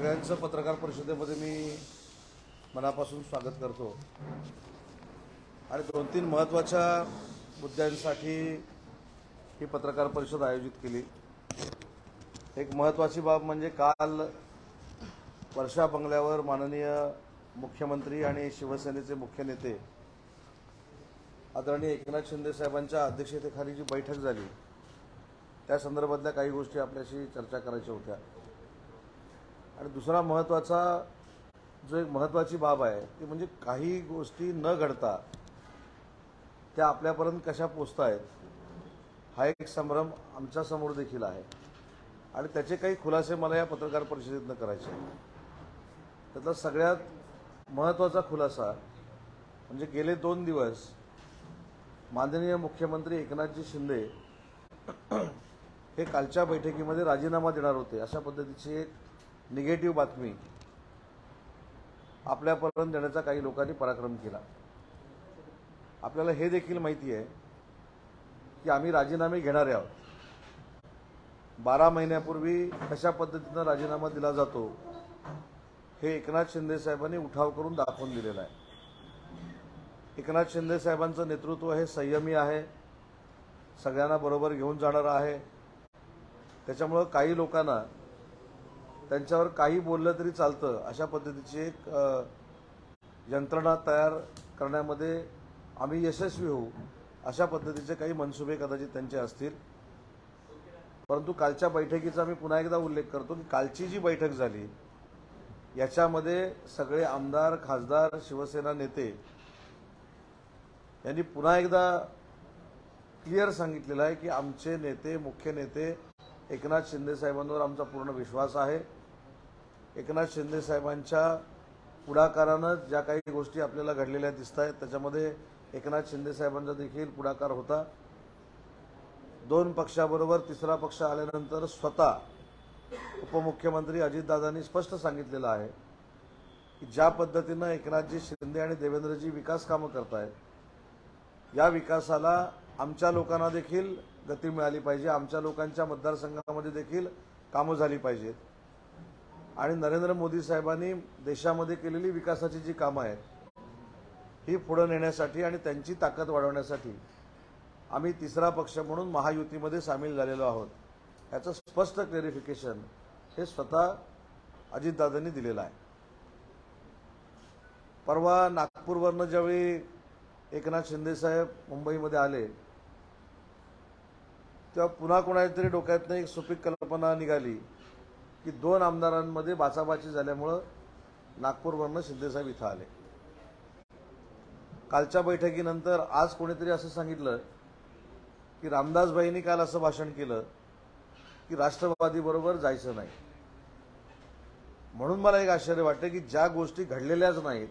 सगळ्यांचं पत्रकार परिषदेमध्ये मी मनापासून स्वागत करतो आणि 2-3 महत्त्वाच्या मुद्द्यांसाठी ही पत्रकार परिषद आयोजित केली। एक महत्त्वाची बाब म्हणजे काल वर्षा बंगल्यावर माननीय मुख्यमंत्री आणि शिवसेनेचे मुख्य नेते आदरणीय एकनाथ शिंदे साहेबांच्या अध्यक्षतेखाली जी बैठक झाली त्या संदर्भातल्या काही गोष्टी आपल्याशी चर्चा करायच्या होत्या। आणि दुसरा महत्त्वाचा जो एक महत्त्वाची बाब आहे ती म्हणजे काही गोष्टी न घडता त्या आपल्यापर्यंत कशा पोहोचतायत हा एक संभ्रम आमच्या समोर देखील आहे आणि त्याचे काही खुलासे मला या पत्रकार परिषदेतून करायचे आहेत। त्यातला सगळ्यात महत्त्वाचा खुलासा म्हणजे गेले 2 दिवस माननीय मुख्यमंत्री एकनाथजी शिंदे हे कालच्या बैठकीमध्ये राजीनामा देणार होते अशा पद्धतीची एक निगेटिव्ह बातमी आपल्यापर्यंत देण्याचा काही लोकांनी पराक्रम केला। आपल्याला हे देखील माहिती आहे की आम्ही राजीनामे घेणारे आहोत। 12 महिन्यापूर्वी कशा पद्धतीने राजीनामा दिला जातो हे एकनाथ शिंदे साहेबांनी उठाव करून दाखवून दिलेला आहे। एकनाथ शिंदे साहेबांचं नेतृत्व हे संयमी आहे, सगळ्यांना बरोबर घेऊन जाणारं आहे। त्याच्यामुळे काही लोकांना त्यांच्यावर काही बोललं तरी चालतं अशा पद्धतीची एक यंत्रणा तयार करण्यामध्ये आम्ही यशस्वी होऊ अशा पद्धतीचे काही मनसुबे कदाचित त्यांचे असतील। परंतु कालच्या बैठकीचा मी पुन्हा एकदा उल्लेख करतो की कालची जी बैठक झाली याच्यामध्ये सगळे आमदार, खासदार, शिवसेना नेते यांनी पुन्हा एकदा क्लिअर सांगितलेलं आहे की आमचे नेते, मुख्य नेते एकनाथ शिंदे साहेबांवर आमचा पूर्ण विश्वास आहे। एकनाथ शिंदे साहेबांच्या पुढाकारानं ज्या काही गोष्टी आपल्याला घडलेल्या दिसत आहेत त्याच्यामध्ये एकनाथ शिंदे साहेबांचा देखील पुढाकार होता। 2 पक्षाबरोबर 3रा पक्ष आल्यानंतर स्वतः उपमुख्यमंत्री अजितदादांनी स्पष्ट सांगितलेलं आहे की ज्या पद्धतीनं एकनाथजी शिंदे आणि देवेंद्रजी विकास कामं करतायत या विकासाला आमच्या लोकांना देखील गती मिळाली पाहिजे, आमच्या लोकांच्या मतदारसंघामध्ये देखील कामं झाली पाहिजेत आणि नरेंद्र मोदी साहेबांनी देशामध्ये केलेली विकासाची जी कामं आहेत ही पुढे नेण्यासाठी आणि त्यांची ताकद वाढवण्यासाठी आम्ही 3रा पक्ष म्हणून महायुतीमध्ये सामील झालेलो आहोत याचं स्पष्ट क्लॅरिफिकेशन हे स्वतः अजितदादांनी दिलेलं आहे। परवा नागपूरवरनं ज्यावेळी एकनाथ शिंदे साहेब मुंबईमध्ये आले तेव्हा पुन्हा कोणातरी डोक्यातनं एक सुपीक कल्पना निघाली की 2 आमदारांमध्ये बाचाबाची झाल्यामुळं नागपूरवरनं शिंदे साहेब इथं आले। कालच्या बैठकीनंतर आज कोणीतरी असं सांगितलं की रामदासभाईंनी काल असं भाषण केलं की राष्ट्रवादी बरोबर जायचं नाही। म्हणून मला एक आश्चर्य वाटतं की ज्या गोष्टी घडलेल्याच नाहीत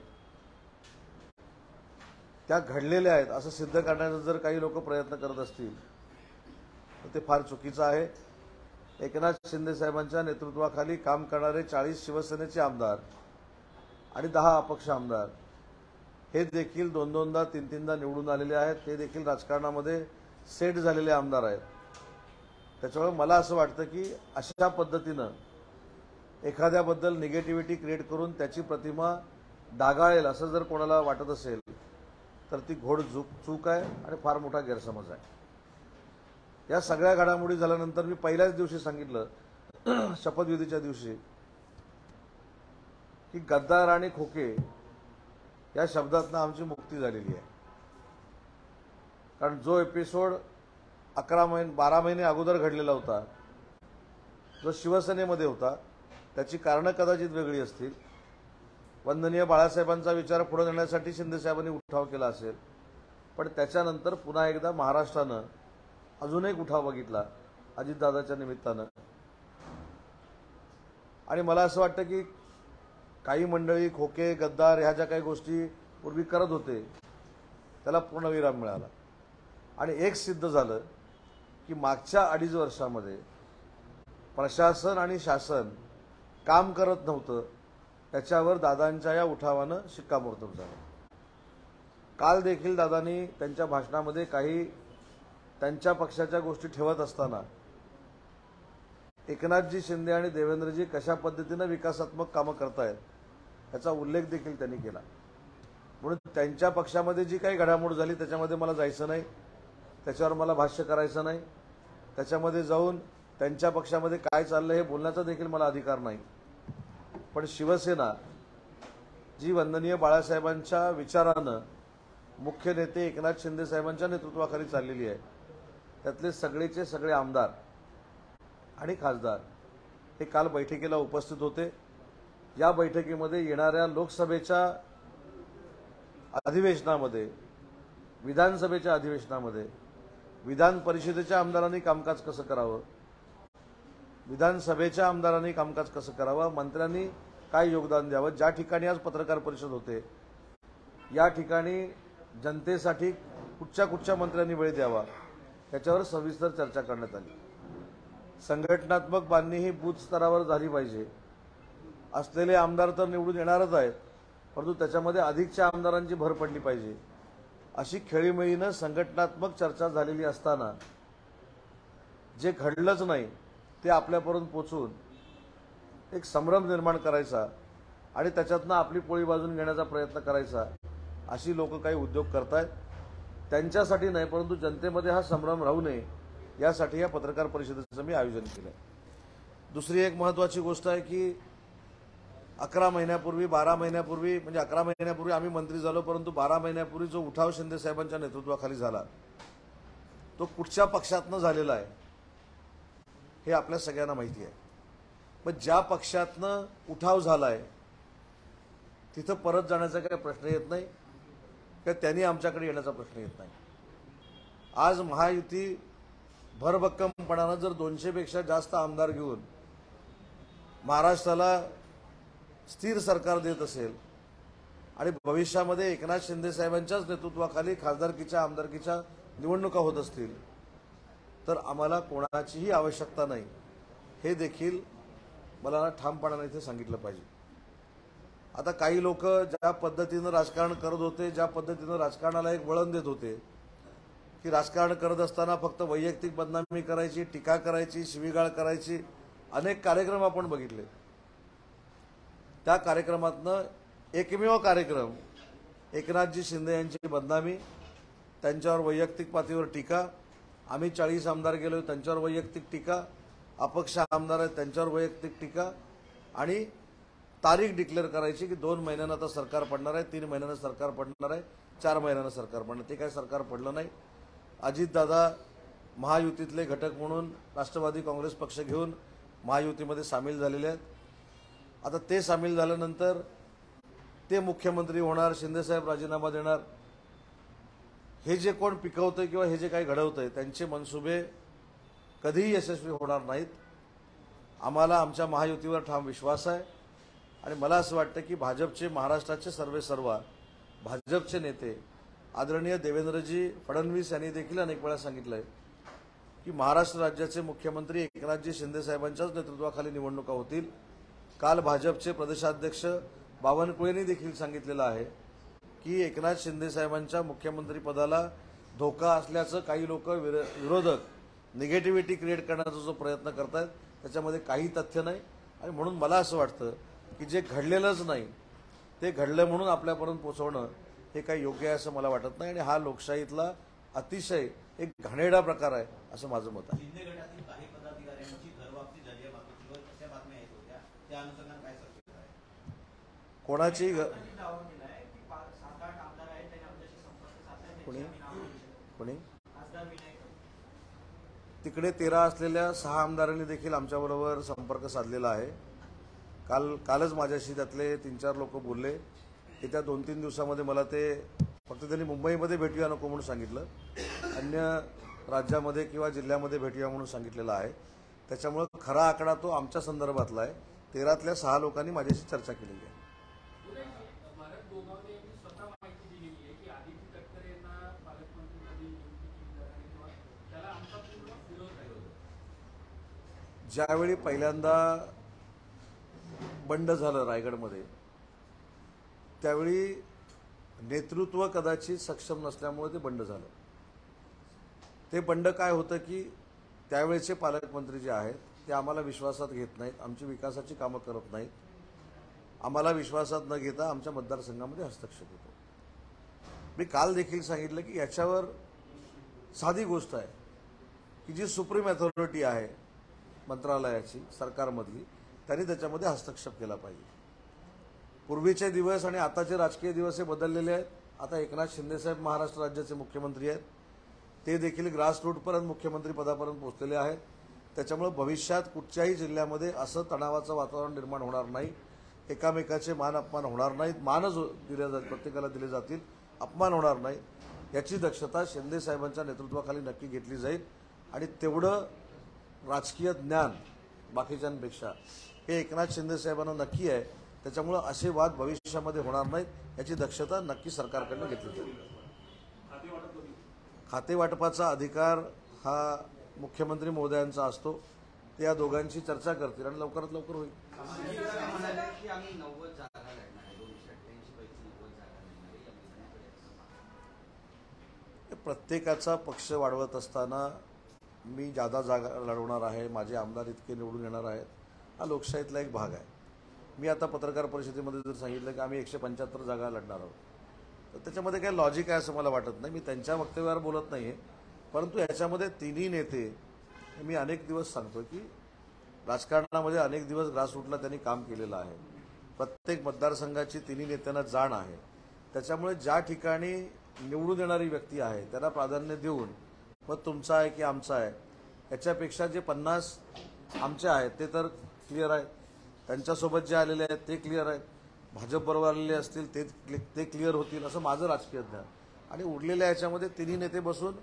त्या घडलेल्या आहेत असं सिद्ध करण्याचा जर काही लोक प्रयत्न करत असतील तर ते फार चुकीचं आहे। एकनाथ शिंदे साहेबांच्या नेतृत्वाखाली काम करणारे 40 शिवसेनेचे आमदार आणि 10 अपक्ष आमदार हे देखील 2-2दा 3-3दा निवडून आलेले आहेत, ते देखील राजकारणामध्ये सेट झालेले आमदार आहेत। त्याच्यामुळे मला असं वाटतं की अशा पद्धतीनं एखाद्याबद्दल निगेटिव्हिटी क्रिएट करून त्याची प्रतिमा डागाळेल असं जर कोणाला वाटत असेल तर ती घोड चूक आहे आणि फार मोठा गैरसमज आहे। या सगळ्या घडामोडी झाल्यानंतर मी पहिल्याच दिवशी सांगितलं शपथविधीच्या दिवशी की गद्दार आणि खोके या शब्दातनं आमची मुक्ती झालेली आहे। कारण जो एपिसोड 12 महिने अगोदर घडलेला होता जो शिवसेनेमध्ये होता त्याची कारणं कदाचित वेगळी असतील। वंदनीय बाळासाहेबांचा विचार पुढे नेण्यासाठी शिंदे साहेबांनी उठाव केला असेल, पण त्याच्यानंतर पुन्हा एकदा महाराष्ट्रानं अजून एक उठाव बघितला अजितदादाच्या निमित्तानं आणि मला असं वाटतं की काही मंडळी खोके, गद्दार ह्या ज्या काही गोष्टी पूर्वी करत होते त्याला पूर्णविराम मिळाला आणि एक सिद्ध झालं की मागच्या 2.5 वर्षामध्ये प्रशासन आणि शासन काम करत नव्हतं त्याच्यावर दादांच्या या उठावानं शिक्कामोर्तब झालं। काल देखील दादांनी त्यांच्या भाषणामध्ये काही त्यांच्या पक्षाच्या गोष्टी ठेवत असताना एकनाथजी शिंदे आणि देवेंद्रजी कशा पद्धतीने विकासात्मक कामं करतायत याचा उल्लेख देखील त्यांनी केला। म्हणून त्यांच्या पक्षामध्ये जी काही घडामोड झाली त्याच्यामध्ये मला जायचं नाही, त्याच्यावर मला भाष्य करायचं नाही, त्याच्यामध्ये जाऊन त्यांच्या पक्षामध्ये काय चाललं हे बोलण्याचा देखील मला अधिकार नाही। पण शिवसेना जी वंदनीय बाळासाहेबांच्या विचारानं मुख्य नेते एकनाथ शिंदे साहेबांच्या नेतृत्वाखाली चाललेली आहे, त्यातले सगळेचे सगळे आमदार आणि खासदार हे काल बैठकीला उपस्थित होते। या बैठकीमध्ये येणाऱ्या लोकसभेच्या अधिवेशनामध्ये, विधानसभेच्या अधिवेशनामध्ये विधान परिषदेच्या आमदारांनी कामकाज कसं करावं, विधानसभेच्या आमदारांनी कामकाज कसं करावं, मंत्र्यांनी काय योगदान द्यावं, ज्या ठिकाणी आज पत्रकार परिषद होते या ठिकाणी जनतेसाठी कुठच्या मंत्र्यांनी वेळ द्यावा याच्यावर सविस्तर चर्चा करण्यात आली। संघटनात्मक बांधणी ही बूथ स्तरावर झाली पाहिजे। असलेले आमदार तर निवडून येणारच आहेत, परंतु त्याच्यामध्ये अधिकच्या आमदारांची भर पडली पाहिजे अशी खेळीमेळीनं संघटनात्मक चर्चा झालेली असताना जे घडलंच नाही ते आपल्यापर्यंत पोचून एक संभ्रम निर्माण करायचा आणि त्याच्यातनं आपली पोळी बाजून घेण्याचा प्रयत्न करायचा अशी लोक काही उद्योग करतायत। त्यांच्यासाठी नाही, परंतु जनतेमध्ये हा संभ्रम राहू नये यासाठी या पत्रकार परिषदेचं मी आयोजन केलं। दुसरी एक महत्त्वाची गोष्ट आहे की 11 महिन्यापूर्वी 12 महिन्यापूर्वी म्हणजे 11 महिन्यापूर्वी आम्ही मंत्री झालो, परंतु 12 महिन्यापूर्वी जो उठाव शिंदे साहेबांच्या नेतृत्वाखाली झाला तो कुठच्या पक्षातनं झालेला आहे हे आपल्या सगळ्यांना माहिती आहे। पण ज्या पक्षातनं उठाव झालाय तिथं परत जाण्याचा काही प्रश्न येत नाही किंवा त्यांनी आमच्याकडे येण्याचा प्रश्न येत नाही। आज महायुती भरभक्कमपणानं जर 200 पेक्षा जास्त आमदार घेऊन महाराष्ट्राला स्थिर सरकार देत असेल आणि भविष्यामध्ये एकनाथ शिंदे साहेबांच्याच नेतृत्वाखाली खासदारकीच्या आमदारकीच्या निवडणुका होत असतील तर आम्हाला कोणाचीही आवश्यकता नाही हे देखील मला ठामपणाने इथे सांगितलं पाहिजे। आता काही लोक ज्या पद्धतीनं राजकारण करत होते, ज्या पद्धतीनं राजकारणाला एक वळण देत होते की राजकारण करत असताना फक्त वैयक्तिक बदनामी करायची, टीका करायची, शिवीगाळ करायची, अनेक कार्यक्रम आपण बघितले। त्या कार्यक्रमातनं एकमेव कार्यक्रम एकनाथजी शिंदे यांची बदनामी, त्यांच्यावर वैयक्तिक पातळीवर टीका, आम्ही 40 आमदार गेलो त्यांच्यावर वैयक्तिक टीका, अपक्ष आमदार आहेत त्यांच्यावर वैयक्तिक टीका आणि तारीख डिक्लेअर करायची की 2 महिन्यांना आता सरकार पडणार आहे, 3 महिन्यांना सरकार पडणार आहे, 4 महिन्यांना सरकार पडणार। ते काय सरकार पडलं नाही। अजितदादा महायुतीतले घटक म्हणून राष्ट्रवादी काँग्रेस पक्ष घेऊन महायुतीमध्ये सामील झालेले आहेत। आता ते सामील झाल्यानंतर ते मुख्यमंत्री होणार, शिंदेसाहेब राजीनामा देणार, हे जे कोण पिकवतंय किंवा हे जे काही घडवतंय त्यांचे मनसुबे कधीही यशस्वी होणार नाहीत। आम्हाला आमच्या महायुतीवर ठाम विश्वास आहे आणि मला असं वाटतं की भाजपचे महाराष्ट्राचे सर्वेसर्वा भाजपचे नेते आदरणीय देवेंद्रजी फडणवीस यांनी देखील अनेक वेळा सांगितलंय की महाराष्ट्र राज्याचे मुख्यमंत्री एकनाथजी शिंदे साहेबांच्याच नेतृत्वाखाली निवडणुका होतील। काल भाजपचे प्रदेशाध्यक्ष बावनकुळेंनी देखील सांगितलेलं आहे की एकनाथ शिंदे साहेबांच्या मुख्यमंत्री पदाला धोका असल्याचं काही लोक विरोधक निगेटिव्हिटी क्रिएट करण्याचा जो प्रयत्न करतात त्याच्यामध्ये काही तथ्य नाही आणि म्हणून मला असं वाटतं की जे घडलेलंच नाही ते घडलं म्हणून आपल्यापर्यंत पोहोचवणं हे काही योग्य आहे असं मला वाटत नाही आणि हा लोकशाहीतला अतिशय एक घाणेरडा प्रकार आहे असं माझं मत आहे। शिंदे गटातील काही पदाधिकाऱ्यांची घरवापसी झाली आहे, बाकीच्यावर अशा बातम्या येत होत्या, त्या अनुषंगाने काय चर्चा आहे? कोणाची कोणी तिकडे 13 असलेल्या 6 आमदारांनी देखील आमच्याबरोबर संपर्क साधलेला आहे। कालच माझ्याशी त्यातले 3-4 लोक बोलले। येत्या 2-3 दिवसामध्ये मला ते फक्त त्यांनी मुंबईमध्ये भेटूया नको म्हणून सांगितलं, अन्य राज्यामध्ये किंवा जिल्ह्यामध्ये भेटूया म्हणून सांगितलेलं आहे। त्याच्यामुळे खरा आकडा तो आमच्या संदर्भातला आहे। 13तल्या 6 लोकांनी माझ्याशी चर्चा केलेली आहे। ज्यावेळी पहिल्यांदा बंड झालं रायगडमध्ये त्यावेळी नेतृत्व कदाचित सक्षम नसल्यामुळे ते बंड झालं। ते बंड काय होतं की त्यावेळेचे पालकमंत्री जे आहेत ते आम्हाला विश्वासात घेत नाहीत, आमची विकासाची कामं करत नाहीत, आम्हाला विश्वासात न घेता आमच्या मतदारसंघामध्ये हस्तक्षेप होतो. मी काल देखील सांगितलं की याच्यावर साधी गोष्ट आहे की जी सुप्रीम अथॉरिटी आहे मंत्रालयाची सरकारमधली, त्यांनी त्याच्यामध्ये हस्तक्षेप केला पाहिजे. पूर्वीचे दिवस आणि आताचे राजकीय दिवस हे बदललेले आहेत. आता एकनाथ शिंदेसाहेब महाराष्ट्र राज्याचे मुख्यमंत्री आहेत, ते देखील ग्रासरूटपर्यंत मुख्यमंत्री पदापर्यंत पोहोचलेले आहेत. त्याच्यामुळे भविष्यात कुठच्याही जिल्ह्यामध्ये असं तणावाचं वातावरण निर्माण होणार नाही, एकामेकाचे मान अपमान होणार नाहीत, मानच दिले जातील, प्रत्येकाला दिले जातील, अपमान होणार नाही, याची दक्षता शिंदे साहेबांच्या नेतृत्वाखाली नक्की घेतली जाईल. आणि तेवढं राजकीय ज्ञान बाकीच्यांपेक्षा हे एकनाथ शिंदे साहेबांना नक्की आहे. त्याच्यामुळे असे वाद भविष्यामध्ये होणार नाहीत, याची दक्षता नक्की सरकारकडनं घेतली जाईल. खाते वाटपाचा अधिकार हा मुख्यमंत्री महोदयांचा असतो. ते या दोघांची चर्चा करतील आणि लवकरात लवकर होईल. की आम्ही 90 जागा लढणार आहे, 288 पैकी 90 जागा लढणार आहे, या विधानाकडे कसं? प्रत्येकाचा पक्ष वाढवत असताना मी जादा जागा लढवणार आहे, माझे आमदार इतके निवडून येणार आहेत, हा लोकशाहीतला एक भाग आहे. मी आता पत्रकार परिषदेमध्ये जर सांगितलं की आम्ही 175 जागा लढणार आहोत, तर त्याच्यामध्ये काही लॉजिक आहे असं मला वाटत नाही. मी त्यांच्या वक्तव्यावर बोलत नाही आहे, परंतु याच्यामध्ये तिन्ही नेते, मी अनेक दिवस सांगतो की राजकारणामध्ये अनेक दिवस ग्रासरूटला त्यांनी काम केलेलं आहे. प्रत्येक मतदारसंघाची तिन्ही नेत्यांना जाण आहे. त्याच्यामुळे ज्या ठिकाणी निवडून येणारी व्यक्ती आहे त्याला प्राधान्य देऊन मग तुमचा आहे की आमचा आहे याच्यापेक्षा जे 50 आमचे आहेत ते तर क्लिअर आहे, त्यांच्यासोबत जे आलेले आहेत ते क्लिअर आहेत, भाजपबरोबर आलेले असतील ते क्लिअर होतील असं माझं राजकीय ज्ञान. आणि उरलेल्या याच्यामध्ये तिन्ही नेते बसून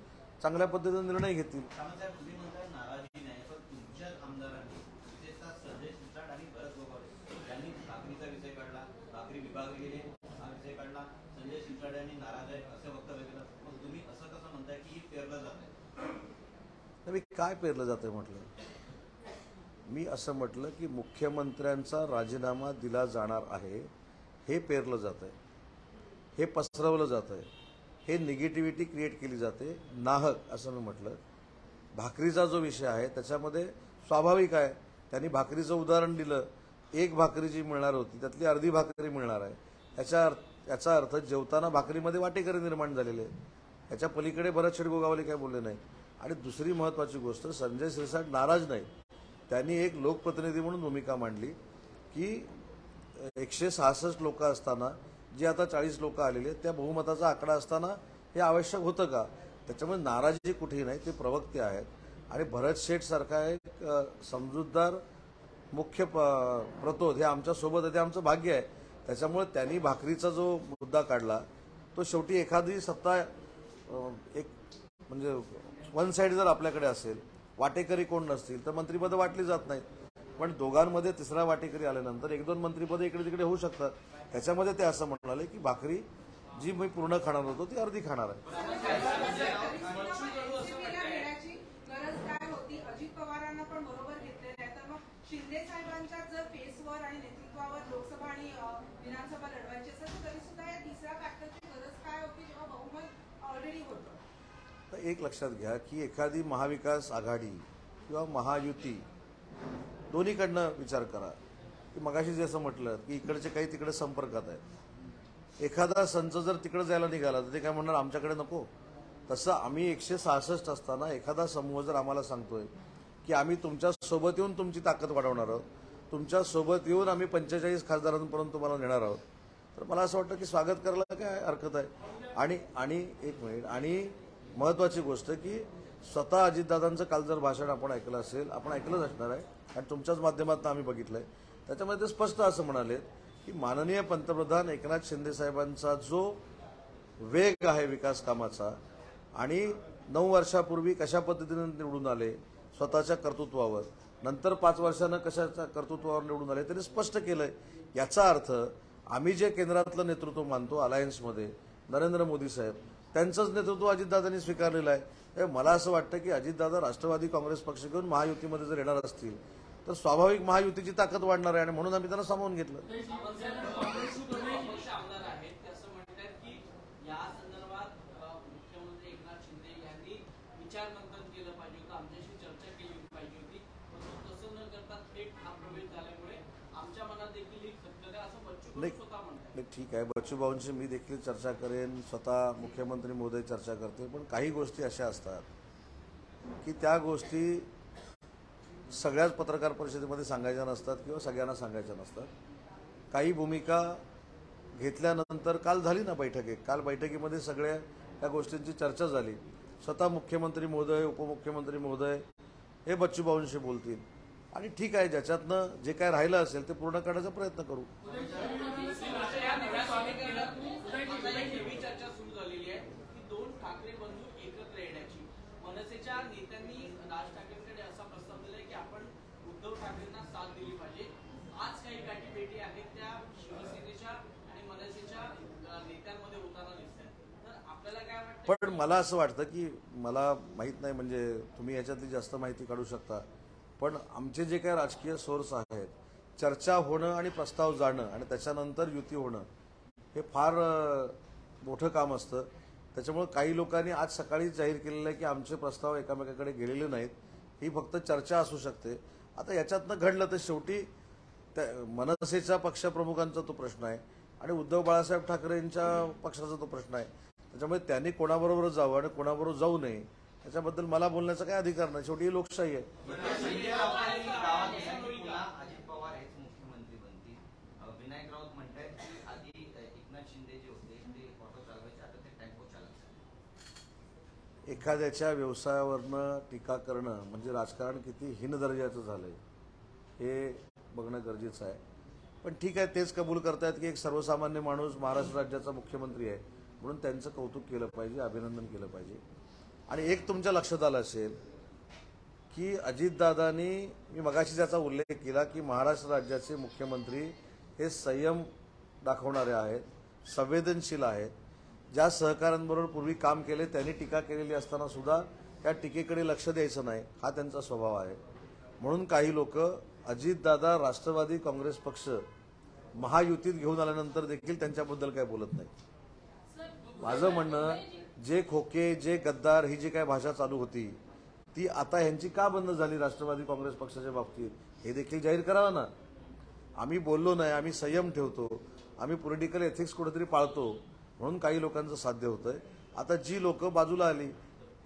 चांगल्या पद्धतीने निर्णय घेतील. सामंतसाहेब, तुम्ही म्हणताय नाराजी नाही, पण तुमच्याच आमदारांनी विशेषतः संजय शिरसाट आणि भरत गोगावले यांनी भाकरीचा विषय काढला, भाकरी विभागले गेले हा विषय काढला, संजय शिरसाट यांनी नाराज आहे असं वक्तव्य केलं. मग तुम्ही असं कसं म्हणताय की पेरलं जात आहे? मी काय पेरलं जातंय म्हटलं? मी असं म्हटलं की मुख्यमंत्र्यांचा राजीनामा दिला जाणार आहे हे पेरलं जातंय, हे पसरवलं जातंय, हे निगेटिव्हिटी क्रिएट केली जाते नाहक असं मी म्हटलं. भाकरीचा जो विषय आहे त्याच्यामध्ये स्वाभाविक आहे, त्यांनी भाकरीचं उदाहरण दिलं. एक भाकरी जी मिळणार होती त्यातली अर्धी भाकरी मिळणार आहे, याचा अर्थ जेवताना भाकरीमध्ये वाटेकरी निर्माण झालेले आहेत. याच्या पलीकडे भरत गोगावले काय बोलले नाही. आणि दुसरी महत्त्वाची गोष्ट, संजय शिरसाट नाराज नाही, त्यांनी एक लोकप्रतिनिधी म्हणून भूमिका मांडली की 166 लोक असताना जे आता 40 लोक आलेले त्या बहुमताचा आकडा असताना हे आवश्यक होतं का? त्याच्यामुळे नाराजी कुठेही नाही, ते प्रवक्ते आहेत. आणि भरत शेठ सारखा एक समजूतदार मुख्य प्रतोद हे आमच्यासोबत आहे, ते आमचं भाग्य आहे. त्याच्यामुळे त्यांनी भाकरीचा जो मुद्दा काढला तो शेवटी एखादी सत्ता एक म्हणजे वन साईड जर आपल्याकडे असेल, वाटेकरी कोण नसतील तर मंत्रिपदं वाटली जात नाहीत. पण दोघांमध्ये तिसरा वाटेकरी आल्यानंतर 1-2 मंत्रिपदं इकडे तिकडे होऊ शकतात. त्याच्यामध्ये ते असं म्हणाले की भाकरी जी मी पूर्ण खाणार होतो ती अर्धी खाणार आहे. गरज काय होती? अजित पवारांना पण बरोबर घेतलेलं आहे, तर मग शिंदे साहेबांच्या जर फेसवर आणि नेतृत्वावर लोकसभा आणि विधानसभा लढवायची असेल तरी सुद्धा या तिसऱ्या फॅक्टरची गरज काय होती जेव्हा बहुमत ऑलरेडी होतं? तर एक लक्षात घ्या की एखादी महाविकास आघाडी किंवा महायुती दोन्हीकडनं विचार करा की मगाशी जसं म्हटलं की इकडचे काही तिकडे संपर्कात आहेत. एखादा संच जर तिकडे जायला निघाला तर ते काय म्हणणार आमच्याकडे नको? तसं आम्ही 166 असताना एखादा समूह जर आम्हाला सांगतोय की आम्ही तुमच्या सोबत येऊन तुमची ताकद वाढवणार आहोत, तुमच्या सोबत येऊन आम्ही 45 खासदारांपर्यंत तुम्हाला नेणार आहोत, तर मला असं वाटतं की स्वागत करायला काय हरकत आहे. आणि एक मिनिट, आणि महत्त्वाची गोष्ट की स्वतः अजितदादांचं काल जर भाषण आपण ऐकलं असेल, आपण ऐकलंच असणार आहे आणि तुमच्याच माध्यमातून आम्ही बघितलंय, त्याच्यामध्ये ते स्पष्ट असं म्हणाले की माननीय पंतप्रधान एकनाथ शिंदे साहेबांचा जो वेग आहे विकास कामाचा आणि 9 वर्षापूर्वी कशा पद्धतीने निवडून आले स्वतःच्या कर्तृत्वावर, नंतर 5 वर्षानं कशाच्या कर्तृत्वावर निवडून आले, त्यांनी स्पष्ट केलंय. याचा अर्थ आम्ही जे केंद्रातलं नेतृत्व मानतो अलायन्समध्ये नरेंद्र मोदी साहेब, त्यांचंच नेतृत्व अजितदादांनी स्वीकारलेलं आहे. मला असं वाटतं की अजितदादा राष्ट्रवादी काँग्रेस पक्ष घेऊन महायुतीमध्ये जर येणार असतील तर स्वाभाविक महायुतीची ताकद वाढणार आहे आणि म्हणून आम्ही त्यांना सामावून घेतलं. विचार मंथन केलं पाहिजे होतं, आमच्याशी चर्चा केली पाहिजे होती, तसं न नाही नाही, ठीक आहे, बच्चूभाऊंशी मी देखील चर्चा करेन, स्वतः मुख्यमंत्री महोदय चर्चा करते, पण काही गोष्टी अशा असतात की त्या गोष्टी सगळ्याच पत्रकार परिषदेमध्ये सांगायच्या नसतात किंवा सगळ्यांना सांगायच्या नसतात. काही भूमिका घेतल्यानंतर काल झाली ना बैठक, काल बैठकीमध्ये सगळ्या त्या गोष्टींची चर्चा झाली. स्वतः मुख्यमंत्री महोदय, उपमुख्यमंत्री महोदय हे बच्चूभाऊंशी बोलतील आणि ठीक आहे, ज्याच्यातनं जे काय राहिलं असेल ते पूर्ण करण्याचा प्रयत्न करू. चर्चा सुरू झालेली आहे की दोन ठाकरे बंधू एकत्र येण्याची. मनसेच्या नेत्यांनी राज ठाकरेंकडे असा प्रस्ताव दिलाय की आपण उद्धव ठाकरेंना साथ दिली पाहिजे. आज काही गाठीभेटी आहेत त्या शिवसेनेच्या आणि मनसेच्या नेत्यांमध्ये होताना दिसतात. तर आपल्याला काय वाटतं? पण मला असं वाटतं की मला माहीत नाही, म्हणजे तुम्ही याच्यातली जास्त माहिती काढू शकता, पण आमचे जे काही राजकीय सोर्स आहेत, चर्चा होणं आणि प्रस्ताव जाणं आणि त्याच्यानंतर युती होणं हे फार मोठं काम असतं. त्याच्यामुळे काही लोकांनी आज सकाळी जाहीर केलेलं आहे की आमचे प्रस्ताव एकामेकाकडे गेलेले नाहीत, ही फक्त चर्चा असू शकते. आता याच्यातनं घडलं तर शेवटी त्या मनसेच्या पक्षप्रमुखांचा तो प्रश्न आहे आणि उद्धव बाळासाहेब ठाकरेंच्या पक्षाचा तो प्रश्न आहे. त्याच्यामुळे त्यांनी कोणाबरोबर जावं आणि कोणाबरोबर जाऊ नये याच्याबद्दल मला बोलण्याचा काय अधिकार नाही. शेवटी ही लोकशाही आहे. अजित पवार हेच मुख्यमंत्री बनतील. विनायक राऊत म्हणतात की आधी एकनाथ शिंदे जे होते ते ऑटो चालवायचे, आता ते टेम्पो चालवतात. एखाद्याच्या व्यवसायावरनं टीका करणं म्हणजे राजकारण किती हीन दर्जाचं झालंय हे बघणं गरजेचं आहे. पण ठीक आहे, तेच कबूल करतायत की एक सर्वसामान्य माणूस महाराष्ट्र राज्याचा मुख्यमंत्री आहे म्हणून त्यांचं कौतुक केलं पाहिजे, अभिनंदन केलं पाहिजे. आणि एक तुमच्या लक्षात आलं असेल की अजितदादांनी, मी मगाशी त्याचा उल्लेख केला की महाराष्ट्र राज्याचे मुख्यमंत्री हे संयम दाखवणारे आहेत, संवेदनशील आहेत. ज्या सहकाऱ्यांबरोबर पूर्वी काम केले त्यांनी टीका केलेली असताना सुद्धा त्या टीकेकडे लक्ष द्यायचं नाही, हा त्यांचा स्वभाव आहे. म्हणून काही लोक अजितदादा राष्ट्रवादी काँग्रेस पक्ष महायुतीत घेऊन आल्यानंतर देखील त्यांच्याबद्दल काय बोलत नाही. माझं म्हणणं, जे खोके, जे गद्दार, ही जी काय भाषा चालू होती ती आता ह्यांची का बंद झाली राष्ट्रवादी काँग्रेस पक्षाच्या बाबतीत हे देखील जाहीर करावं ना. आम्ही बोललो नाही, आम्ही संयम ठेवतो, आम्ही पॉलिटिकल एथिक्स कुठेतरी पाळतो म्हणून काही लोकांचं साध्य होतंय. आता जी लोक बाजूला आली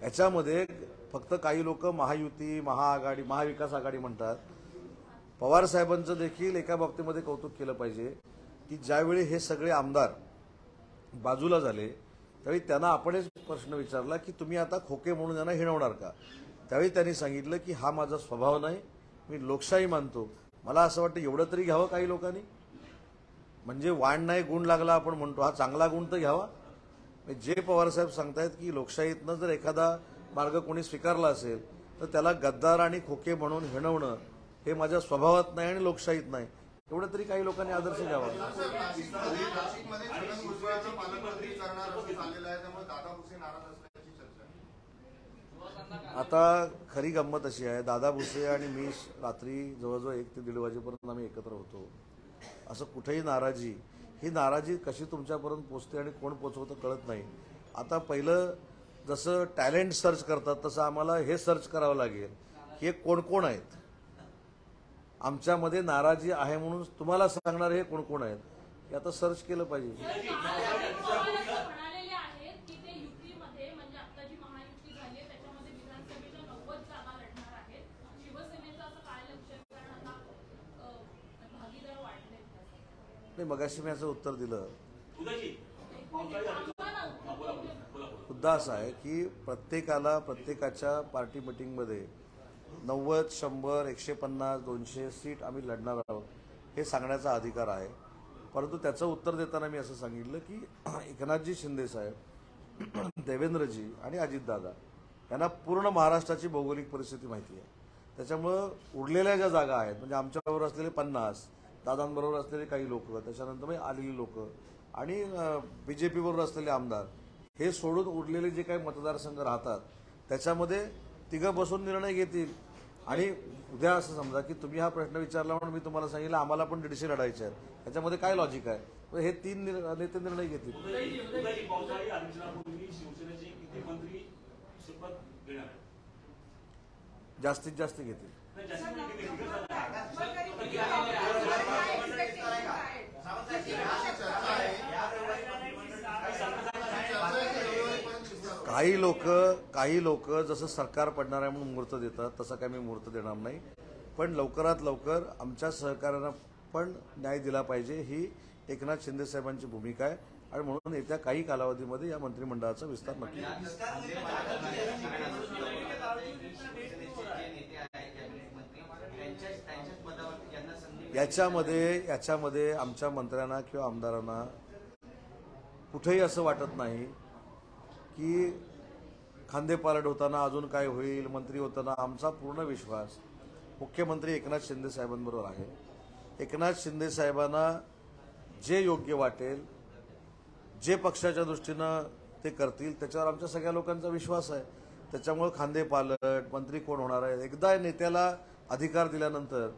ह्याच्यामध्ये फक्त काही लोक महायुती, महाआघाडी, महाविकास आघाडी म्हणतात. पवार साहेबांचं देखील एका बाबतीमध्ये कौतुक केलं पाहिजे की ज्यावेळी हे सगळे आमदार बाजूला झाले त्यावेळी त्यांना आपण एक प्रश्न विचारला की तुम्ही आता खोके म्हणून यांना हिणवणार का. त्यावेळी त्यांनी सांगितलं की हा माझा स्वभाव नाही, मी लोकशाही मानतो. मला असं वाटतं एवढं तरी घ्यावं काही लोकांनी, म्हणजे वाण नाही गुण लागला आपण म्हणतो, हा चांगला गुण तर घ्यावा. जे पवारसाहेब सांगतायत की लोकशाहीतनं जर एखादा मार्ग कोणी स्वीकारला असेल तर त्याला गद्दार आणि खोके म्हणून हिणवणं हे माझ्या स्वभावात नाही आणि लोकशाहीत नाही, एवढं तरी काही लोकांनी आदर्श घ्यावा. आता खरी गंमत अशी आहे, दादा भुसे आणि मी रात्री जवळजवळ 1 ते 1:30 वाजेपर्यंत आम्ही एकत्र होतो. असं कुठेही नाराजी, ही नाराजी कशी तुमच्यापर्यंत पोचते आणि कोण पोचवतं कळत नाही. आता पहिलं जसं टॅलेंट सर्च करतात तसं आम्हाला हे सर्च करावं लागेल की हे कोण कोण आहेत, आमच्यामध्ये नाराजी आहे म्हणून तुम्हाला सांगणारे हे कोण कोण आहेत हे आता सर्च केलं पाहिजे. नाही, मगाशी मी याचं उत्तर दिलं. मुद्दा असा आहे की प्रत्येकाला प्रत्येकाच्या पार्टी मिटिंगमध्ये 90, 100, 150, 200 सीट आम्ही लढणार आहोत हे सांगण्याचा अधिकार आहे. परंतु त्याचं उत्तर देताना मी असं सांगितलं की एकनाथजी शिंदेसाहेब, देवेंद्रजी आणि अजितदादा यांना पूर्ण महाराष्ट्राची भौगोलिक परिस्थिती माहिती आहे. त्याच्यामुळं उरलेल्या ज्या जागा आहेत, म्हणजे आमच्याबरोबर असलेले 50, दादांबरोबर असलेले काही लोक, त्याच्यानंतर आलेली लोक आणि BJP बरोबर असलेले आमदार, हे सोडून उरलेले जे काही मतदारसंघ राहतात त्याच्यामध्ये तिघं बसून निर्णय घेतील. आणि उद्या असं समजा की तुम्ही हा प्रश्न विचारला म्हणून मी तुम्हाला सांगितलं आम्हाला पण 150 लढायचे आहेत, त्याच्यामध्ये काय लॉजिक आहे. हे 3 नेते निर्णय घेतील. जास्तीत जास्त घेतील. सावंत काही लोक जसं सरकार पडणार आहे म्हणून मुहूर्त देतात, तसं काही मी मुहूर्त देणार नाही. पण लवकरात लवकर आमच्या सहकार्यांना पण न्याय दिला पाहिजे ही एकनाथ शिंदे साहेबांची भूमिका आहे. आणि म्हणून येत्या काही कालावधीमध्ये या मंत्रिमंडळाचा विस्तार नक्की होईल. याच्यामध्ये आमच्या मंत्र्यांना किंवा आमदारांना कुठेही असं वाटत नाही की खांदेपालट होताना अजून काय होईल, मंत्री होताना. आमचा पूर्ण विश्वास मुख्यमंत्री एकनाथ शिंदे साहेबांबरोबर आहे. एकनाथ शिंदे साहेबांना जे योग्य वाटेल, जे पक्षाच्या दृष्टीनं ते करतील, त्याच्यावर आमच्या सगळ्या लोकांचा विश्वास आहे. त्याच्यामुळे खांदेपालट मंत्री कोण होणार आहे, एकदा नेत्याला अधिकार दिल्यानंतर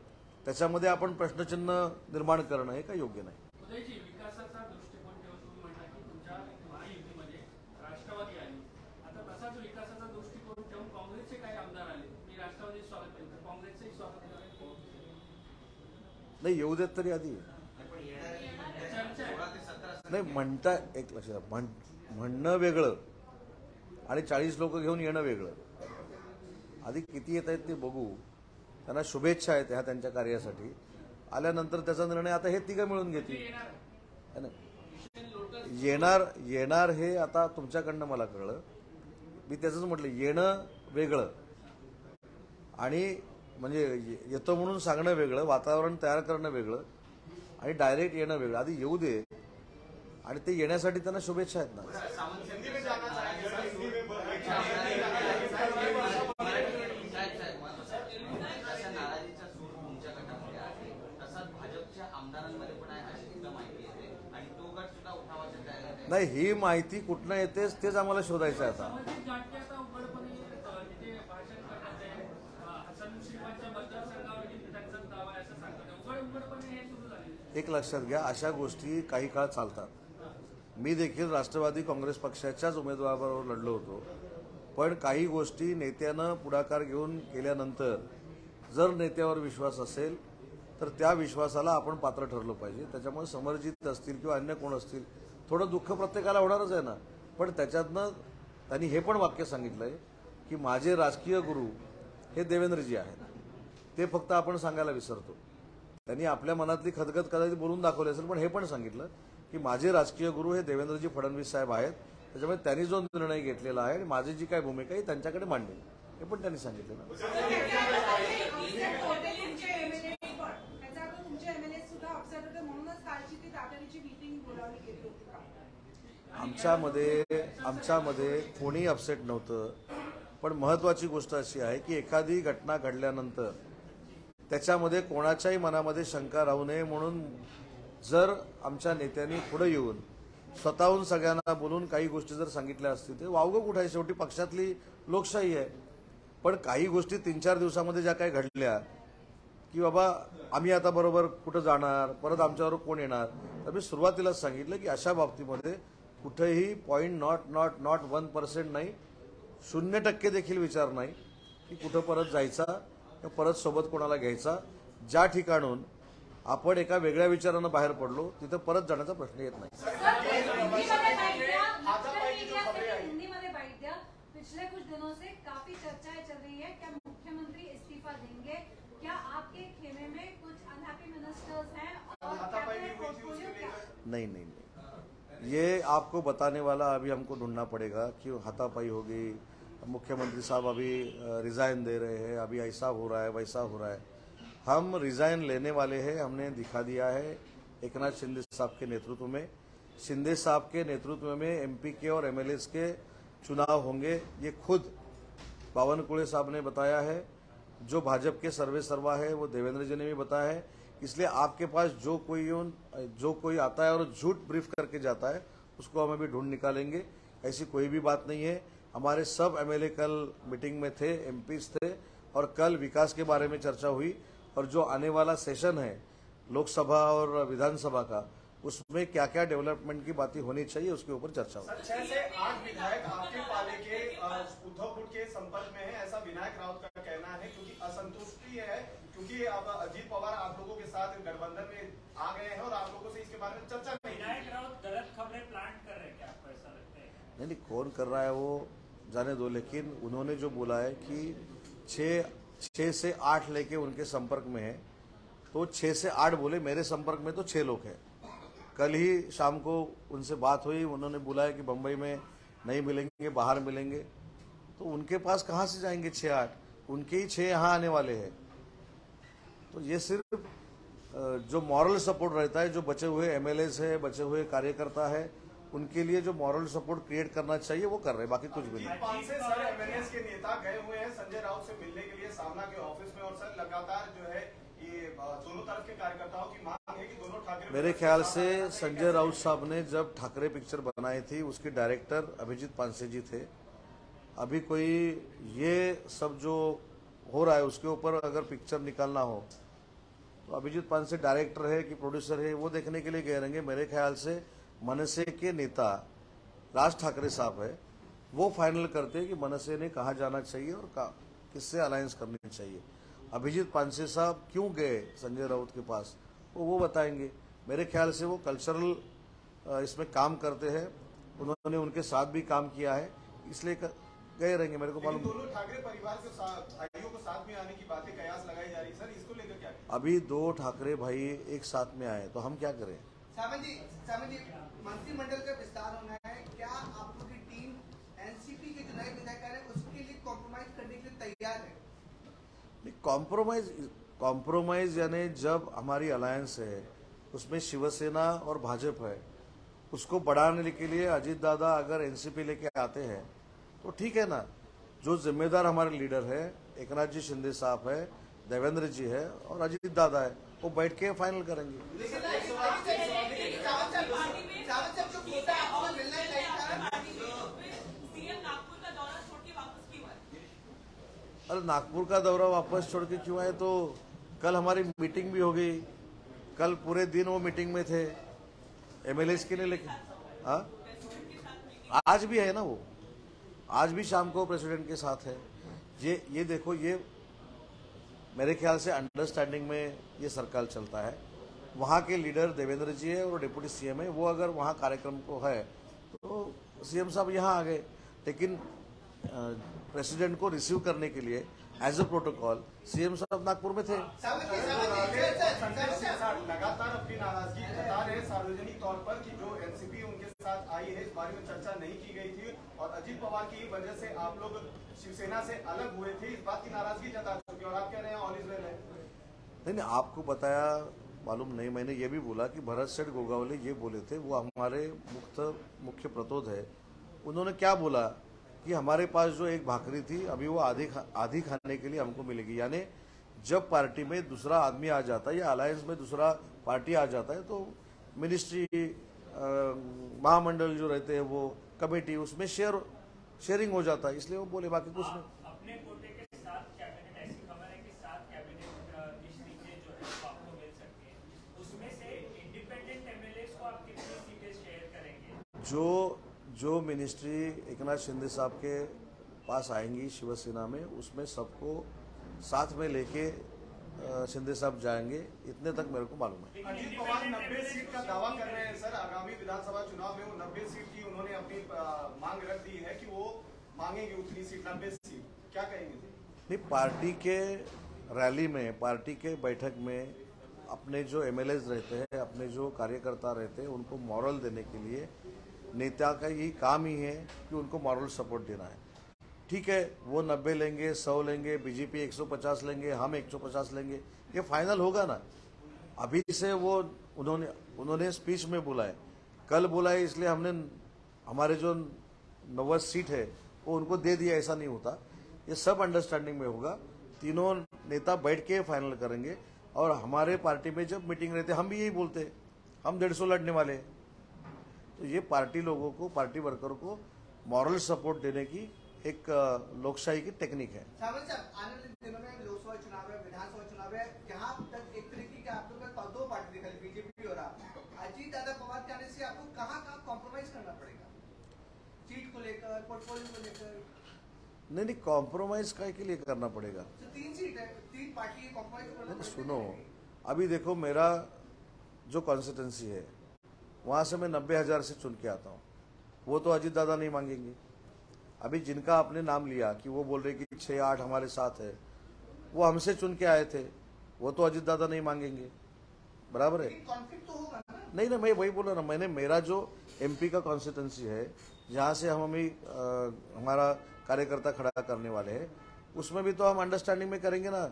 त्याच्यामध्ये आपण प्रश्नचिन्ह निर्माण करणं हे काही योग्य नाही. उदयजी, विकासाचा दृष्टिकोन ठेवून तुम्ही म्हणता की तुमच्या महायुतीमध्ये राष्ट्रवादी आली. आता तसाच विकासाचा दृष्टिकोन ठेवून काँग्रेसचे काही आमदार आले. मी राष्ट्रवादी स्वागत केलं, तर काँग्रेसचंही स्वागत केलं नाही. येऊ देत तरी आधी. नाही म्हणता एक लक्षात, म्हणणं वेगळं आणि 40 लोक घेऊन येणं वेगळं. आधी किती येत आहेत ते बघू. त्यांना शुभेच्छा आहेत ह्या त्यांच्या कार्यासाठी. आल्यानंतर त्याचा निर्णय आता हे तिघं मिळून घेतील. येणार हे आता तुमच्याकडनं मला कळलं. मी त्याचंच म्हटलं, येणं वेगळं आणि म्हणजे येतो म्हणून सांगणं वेगळं, वातावरण तयार करणं वेगळं आणि डायरेक्ट येणं वेगळं. आधी येऊ दे आणि ते येण्यासाठी त्यांना शुभेच्छा आहेत ना. नाही, ही माहिती कुठनं येतेच तेच आम्हाला शोधायचं आहे आता. एक लक्षात घ्या, अशा गोष्टी काही काळ चालतात. मी देखील राष्ट्रवादी काँग्रेस पक्षाच्याच उमेदवाराबरोबर लढलो होतो. पण काही गोष्टी नेत्यानं पुढाकार घेऊन केल्यानंतर जर नेत्यावर विश्वास असेल तर त्या विश्वासाला आपण पात्र ठरलो पाहिजे. त्याच्यामुळे समरजित असतील किंवा अन्य कोण असतील, थोडं दुःख प्रत्येकाला होणारच आहे ना. पण त्याच्यातनं त्यांनी हे पण वाक्य सांगितलंय की माझे राजकीय गुरु हे देवेंद्रजी आहेत. ते फक्त आपण सांगायला विसरतो. त्यांनी आपल्या मनातली खदखद कदाचित बोलून दाखवली असेल, पण हे पण सांगितलं की माझे राजकीय गुरु हे देवेंद्रजी फडणवीस साहेब आहेत. त्याच्यामुळे त्यांनी जो निर्णय घेतलेला आहे आणि माझी जी काय भूमिका आहे त्यांच्याकडे मांडेल, हे पण त्यांनी सांगितलं ना. आमच्यामध्ये कोणी अपसेट नव्हतं. पण महत्वाची गोष्ट अशी आहे की एखादी घटना घडल्यानंतर त्याच्यामध्ये कोणाच्याही मनामध्ये शंका राहू नये म्हणून जर आमच्या नेत्यांनी पुढे येऊन स्वतःहून सगळ्यांना बोलून काही गोष्टी जर सांगितल्या असतील, ते वावगं कुठं आहे. शेवटी पक्षातली लोकशाही आहे. पण काही गोष्टी 3-4 दिवसामध्ये ज्या काही घडल्या की बाबा आम्ही आता बरोबर कुठं जाणार, परत आमच्याबरोबर कोण येणार, तर मी सुरुवातीलाच सांगितलं की अशा बाबतीमध्ये कुठेही 0.1% नाही, 0% देखील विचार नाही की कुठं परत जायचा, परत सोबत कोणाला घ्यायचा. ज्या ठिकाणून आपण एका वेगळ्या विचारानं बाहेर पडलो तिथं परत जाण्याचा प्रश्न येत नाही. पिछले कुछ दिनों से काफी चर्चाएं चल रही है, क्या मुख्यमंत्री इस्तीफा देंगे, क्या आपके खेमे में कुछ अनहैप्पी मिनिस्टर्स हैं और नहीं, ये आपको बताने वाला अभी हमको ढूंढना पड़ेगा कि हाथापाई होगी, मुख्यमंत्री साहब अभी रिजाइन दे रहे हैं, अभी ऐसा हो रहा है वैसा हो रहा है. हम रिजाइन लेने वाले हैं. हमने दिखा दिया है एकनाथ शिंदे साहब के नेतृत्व में. शिंदे साहब के नेतृत्व में एमपी के और एमएलएस के चुनाव होंगे. ये खुद बावनकुळे साहब ने बताया है. जो भाजपा के सर्वे सर्वा है वो देवेंद्र जी ने भी बताया है. इसलिए आपके पास जो कोई आता है और झूठ ब्रीफ करके जाता है उसको हम अभी ढूंढ निकालेंगे. ऐसी कोई भी बात नहीं है. हमारे सब एमएलए कल मीटिंग में थे, एमपीज थे और कल विकास के बारे में चर्चा हुई. और जो आने वाला सेशन है लोकसभा और विधानसभा का, उसमें क्या क्या डेवलपमेंट की बातें होनी चाहिए उसके ऊपर चर्चा होगी. 6 से 8 विधायक आपके पाले के उद्धवपुर के संपर्क में है, ऐसा विनायक राउत का कहना है, क्योंकि असंतुष्टि है, क्योंकि अब अजीत पवार आप लोगों के साथ गठबंधन में आ गए हैं और आप लोगों से इसके बारे में चर्चा नहीं. विनायक राउत गलत खबरें प्लांट कर रहे हैं, क्या आपको ऐसा लगता है? नहीं, कौन कर रहा है वो जाने दो, लेकिन उन्होंने जो बोला है कि 6 से 8 लेके उनके संपर्क में है, तो 6 से 8 बोले, मेरे संपर्क में तो 6 लोग हैं। कल ही शाम को उनसे बात हुई, उन्होंने बोला है कि बम्बई में नहीं मिलेंगे, बाहर मिलेंगे। तो उनके पास कहाँ से जाएंगे 6-8? उनके ही 6 यहाँ आने वाले हैं। तो ये सिर्फ जो मॉरल सपोर्ट रहता है, जो बचे हुए एमएलएस है, बचे हुए कार्यकर्ता है, उनके लिए जो मॉरल सपोर्ट क्रिएट करना चाहिए वो कर रहे हैं, बाकी कुछ भी नहीं। अजीत पवार से सर एमएनएस के नेता गए हुए हैं संजय राउत से मिलने के लिए सामना के ऑफिस में, और सर लगातार जो है ये दोनों तरफ के कार्यकर्ताओं की मांग है कि दोनों ठाकरे, मेरे ख्याल से संजय राउत साहब ने जब ठाकरे पिक्चर बनाई थी, उसके डायरेक्टर अभिजीत पानसे जी थे। अभी कोई ये सब जो हो रहा है उसके ऊपर अगर पिक्चर निकालना हो तो अभिजीत पानसे डायरेक्टर है कि प्रोड्यूसर है, वो देखने के लिए गए रहेंगे। मेरे ख्याल से मनसे के नेता राज ठाकरे साहब है, वो फाइनल करते हैं कि मनसे ने कहाँ जाना चाहिए और किससे अलायंस करनी चाहिए। अभिजीत पानसे साहब क्यों गए संजय राउत के पास, वो बताएंगे। मेरे ख्याल से वो कल्चरल इसमें काम करते हैं, उन्होंने उनके साथ भी काम किया है, इसलिए गए रहेंगे। मेरे को मालूम दोनों ठाकरे परिवार के भाइयों को साथ में आने की बातें कयास लगाई जा रही, सर इसको लेकर क्या? अभी 2 ठाकरे भाई एक साथ में आए तो हम क्या करें? सामंत जी, मंत्रिमंडल का विस्तार होना है, क्या आप लोग की टीम एनसीपी के जो नए विधायक है उसके लिए कॉम्प्रोमाइज करने के लिए तैयार है? कॉम्प्रोमाइज यानी जब हमारी अलायंस है उसमें शिवसेना और भाजपा है, उसको बढ़ाने के लिए अजीत दादा अगर एनसीपी लेके आते हैं तो ठीक है ना। जो जिम्मेदार हमारे लीडर है एकनाथ जी शिंदे साहब है, देवेंद्र जी है और अजीत दादा है, वो बैठ के फाइनल करेंगे। अरे नागपुर का दौरा वापस छोड़ के क्यों आए? तो कल हमारी मीटिंग भी हो गई, कल पूरे दिन वो मीटिंग में थे एमएलएस के लिए, लेकिन हाँ आज भी है ना, वो आज भी शाम को प्रेसिडेंट के साथ है। ये देखो, ये मेरे ख्याल से अंडरस्टैंडिंग में ये सरकार चलता है। वहाँ के लीडर देवेंद्र जी है और डिप्टी सीएम है, वो अगर वहाँ कार्यक्रम को है तो सीएम साहब यहाँ आ गए, लेकिन प्रेसिडेंट को रिसीव करने के लिए एज ए प्रोटोकॉल सीएम साहब नागपुर में थे। लगातार अपनी नाराजगी जता रहे सार्वजनिक तौर पर कि जो एनसीपी उनके साथ आई है इस बारे में चर्चा नहीं की गई थी और अजीत पवार की वजह से आप लोग शिवसेना से अलग हुए थे, इस बात की नाराजगी जता चुके और आप कह रहे हैं ऑल इज वेल है। नहीं, आपको बताया मालूम नहीं, मैंने ये भी बोला कि भरत सेठ गोगावले ये बोले थे, वो हमारे मुख्य प्रतोद है, उन्होंने क्या बोला कि हमारे पास जो एक भाकरी थी अभी वो आधी खाने के लिए हमको मिलेगी। यानी जब पार्टी में दूसरा आदमी आ जाता है या अलायंस में दूसरा पार्टी आ जाता है तो मिनिस्ट्री, महामंडल जो रहते हैं वो कमेटी, उसमें शेयरिंग हो जाता है, इसलिए वो बोले, बाकी कुछ नहीं। अपने कोटे के साथ कैबिनेट, ऐसी खबर है कि 7 कैबिनेट इस नीचे जो है आपको मिल सकती है, उसमें से इंडिपेंडेंट एमएलएस को आप कितनी सीटें शेयर करेंगे? जो मिनिस्ट्री एकनाथ शिंदे साहब के पास आएंगी शिवसेना में, उसमें सबको साथ में लेके शिंदे साहब जाएंगे, इतने तक मेरे को मालूम है। अजीत पवार 90 सीट का दावा कर रहे हैं सर, आगामी विधानसभा चुनाव में वो 90 सीट की उन्होंने अपनी मांग रख दी है कि वो मांगेंगे उतनी सीट, 90 सीट, क्या कहेंगे? नहीं, पार्टी के रैली में, पार्टी के बैठक में अपने जो एमएलएस रहते हैं, अपने जो कार्यकर्ता रहते हैं, उनको मॉरल देने के लिए नेता का यही काम ही है कि उनको मॉरल सपोर्ट देना है। ठीक है, वो 90 लेंगे, 100 लेंगे, बीजेपी 150 लेंगे, हम 150 लेंगे, ये फाइनल होगा ना। अभी से वो उन्होंने स्पीच में बोला है, कल बोला है, इसलिए हमने हमारे जो 90 सीट है वो उनको दे दिया, ऐसा नहीं होता। ये सब अंडरस्टैंडिंग में होगा, तीनों नेता बैठ के फाइनल करेंगे। और हमारे पार्टी में जब मीटिंग रहती है हम भी यही बोलते हैं, हम 150 लड़ने वाले हैं। तो ये पार्टी लोगों को, पार्टी वर्कर को मॉरल सपोर्ट देने की एक लोकशाही की टेक्निक है। सावंत साहब, आने वाले दिनों में लोकसभा चुनाव है, विधानसभा चुनाव है, जहाँ तक एक तरीके का आप लोग का 2 पार्टी दिखा, बीजेपी और आप, अजीत दादा पवार के आने से आपको कहाँ कॉम्प्रोमाइज करना पड़ेगा, सीट को लेकर, पोर्टफोलियो को लेकर? नहीं, कॉम्प्रोमाइज काय के लिए करना पड़ेगा? 3 सीट है, 3 पार्टी कॉम्प्रोमाइज करना पड़ेगा। सुनो, अभी देखो, मेरा जो कॉन्स्टिट्यूंसी है वहाँ से मैं 90,000 से चुन के आता हूँ, वो तो अजीत दादा नहीं मांगेंगे। अभी जिनका आपने नाम लिया कि वो बोल रहे कि 6-8 हमारे साथ है, वो हमसे चुन के आए थे, वो तो अजीत दादा नहीं मांगेंगे, बराबर है? कॉन्फ्लिक्ट तो होगा ना। नहीं ना, मैं वही बोल रहा ना, मैंने मेरा जो एमपी का कॉन्स्टिट्यूंसी है जहाँ से हम हमारा कार्यकर्ता खड़ा करने वाले हैं, उसमें भी तो हम अंडरस्टैंडिंग में करेंगे ना।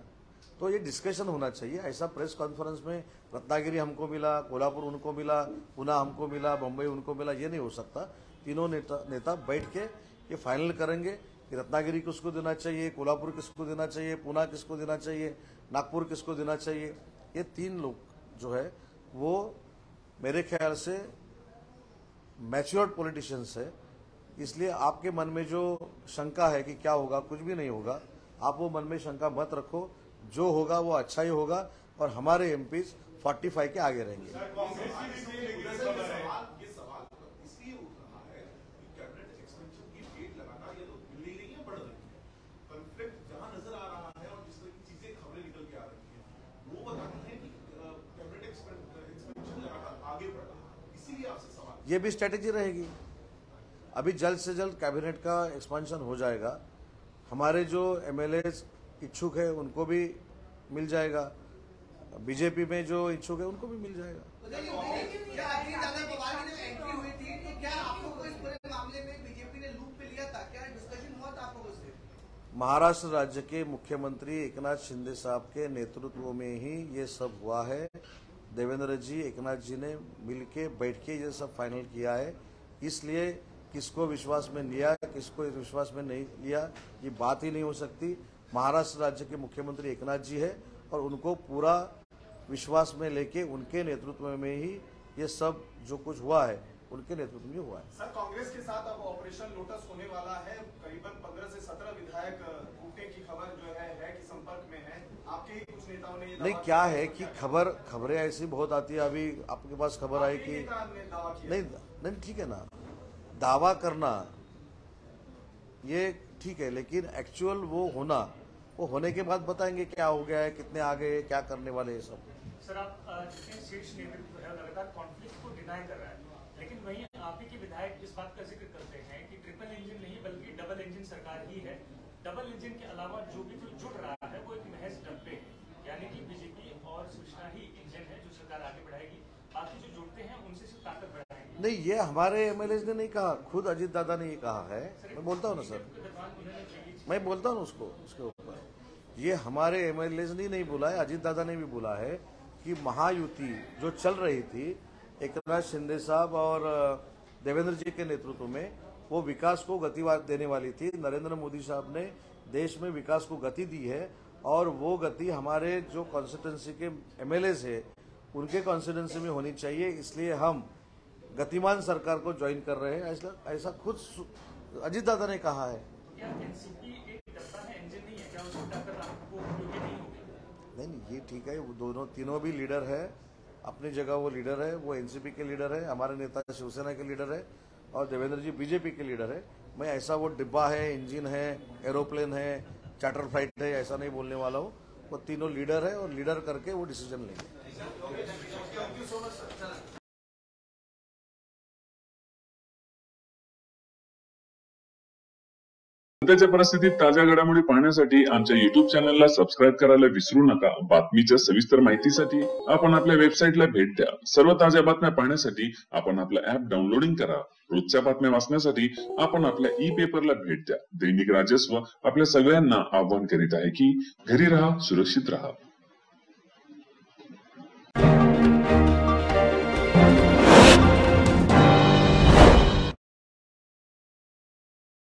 तो ये डिस्कशन होना चाहिए। ऐसा प्रेस कॉन्फ्रेंस में रत्नागिरी हमको मिला, कोल्हापुर उनको मिला, पुणे हमको मिला, बम्बई उनको मिला, ये नहीं हो सकता। तीनों नेता बैठ के ये फाइनल करेंगे कि रत्नागिरी किसको देना चाहिए, कोल्हापुर किसको देना चाहिए, पुणे किसको देना चाहिए, नागपुर किसको देना चाहिए। ये 3 लोग जो है वो मेरे ख्याल से मैच्योर्ड पॉलिटिशियंस है। इसलिए आपके मन में जो शंका है कि क्या होगा, कुछ भी नहीं होगा। आप वो मन में शंका मत रखो, जो होगा वो अच्छा ही होगा और हमारे एमपीज 45 के आगे रहेंगे। ये भी स्ट्रेटेजी रहेगी। अभी जल्द से जल्द कैबिनेट का एक्सपेंशन हो जाएगा, हमारे जो एमएलए इच्छुक है उनको भी मिल जाएगा, बीजेपी में जो इच्छुक है उनको भी मिल जाएगा। क्या अजीत दादा पवार की जब एंट्री हुई थी तो क्या आप लोगों को इस पूरे मामले में बीजेपी ने लूप पे लिया था? क्या डिस्कशन हुआ था आप लोगों से? महाराष्ट्र राज्य के मुख्यमंत्री एकनाथ शिंदे साहब के नेतृत्व में ही ये सब हुआ है। देवेंद्र जी, एकनाथ जी ने मिलके बैठ के ये सब फाइनल किया है। इसलिए किसको विश्वास में लिया, किसको विश्वास में नहीं लिया, ये बात ही नहीं हो सकती। महाराष्ट्र राज्य के मुख्यमंत्री एकनाथ जी है और उनको पूरा विश्वास में लेके उनके नेतृत्व में ही ये सब जो कुछ हुआ है उनके नेतृत्व में हुआ है। सर, कांग्रेस के साथ अब ऑपरेशन लोटस होने वाला है। करीबन 15 से 17 विधायक टूटने की खबर जो है कि संपर्क में है। आपके ही कुछ नेताओं ने नहीं, क्या है कि खबरें ऐसी बहुत आती है। अभी आपके पास खबर आई कि नहीं, ठीक है ना, दावा करना ये ठीक है, लेकिन एक्चुअल वो होने के बाद बताएंगे क्या हो गया है, कितने आ गए, क्या करने वाले ये सब। सर, आप जितने शीर्ष नेतृत्व है लगातार कॉन्फ्लिक्ट को डिनाई कर रहा है, लेकिन वहीं आप ही के विधायक इस बात का जिक्र करते हैं कि ट्रिपल इंजन नहीं बल्कि डबल इंजन सरकार ही है। डबल इंजन के अलावा जो भी कुछ जुड़ रहा है वो एक महज डब्बे है, यानी कि बीजेपी और शिवसेना ही इंजन है जो सरकार आगे बढ़ाएगी, बाकी जो जुड़ते हैं उनसे सिर्फ ताकत बढ़ाएंगे। नहीं, ये हमारे एमएलए ने नहीं कहा, खुद अजीत दादा ने ये कहा है। मैं बोलता हूँ ना सर, मैं बोलता हूँ उसको, उसके ऊपर ये हमारे एमएलए ने नहीं बोला है, अजीत दादा ने भी बोला है कि महायुति जो चल रही थी एकनाथ शिंदे साहब और देवेंद्र जी के नेतृत्व में, वो विकास को गति देने वाली थी। नरेंद्र मोदी साहब ने देश में विकास को गति दी है और वो गति हमारे जो कॉन्स्टिट्यूंसी के एमएलए है उनके कॉन्स्टिट्यूंसी में होनी चाहिए। इसलिए हम गतिमान सरकार को ज्वाइन कर रहे हैं, ऐसा खुद अजीत दादा ने कहा है। क्या एनसीपी एक डब्बा है, इंजन नहीं है? क्या उसको टक्कर आपको उपयोगी नहीं होगी? नहीं, ये ठीक है, वो तीनों भी लीडर है, अपनी जगह वो लीडर है। वो एनसीपी के लीडर है, हमारे नेता शिवसेना के लीडर है और देवेंद्र जी बीजेपी के लीडर है। मैं ऐसा वो डिब्बा है, इंजन है, एरोप्लेन है, चार्टर फ्लाइट है, ऐसा नहीं बोलने वाला हूँ। वो तीनों लीडर है और लीडर करके वो डिसीजन लेंगे। सध्याच्या परिस्थितीत ताज्या घडामोडी पाहण्यासाठी आमच्या युट्यूब चॅनलला सबस्क्राईब करायला विसरू नका। बातमीच्या सविस्तर माहितीसाठी आपण आपल्या वेबसाईटला भेट द्या। सर्व ताज्या बातम्या पाहण्यासाठी आपण आपलं ऍप डाउनलोडिंग करा। रोजच्या बातम्या वाचण्यासाठी आपण आपल्या ई पेपरला भेट द्या। दैनिक राजस्व आपल्या सगळ्यांना आवाहन करीत आहे की घरी राहा, सुरक्षित राहा।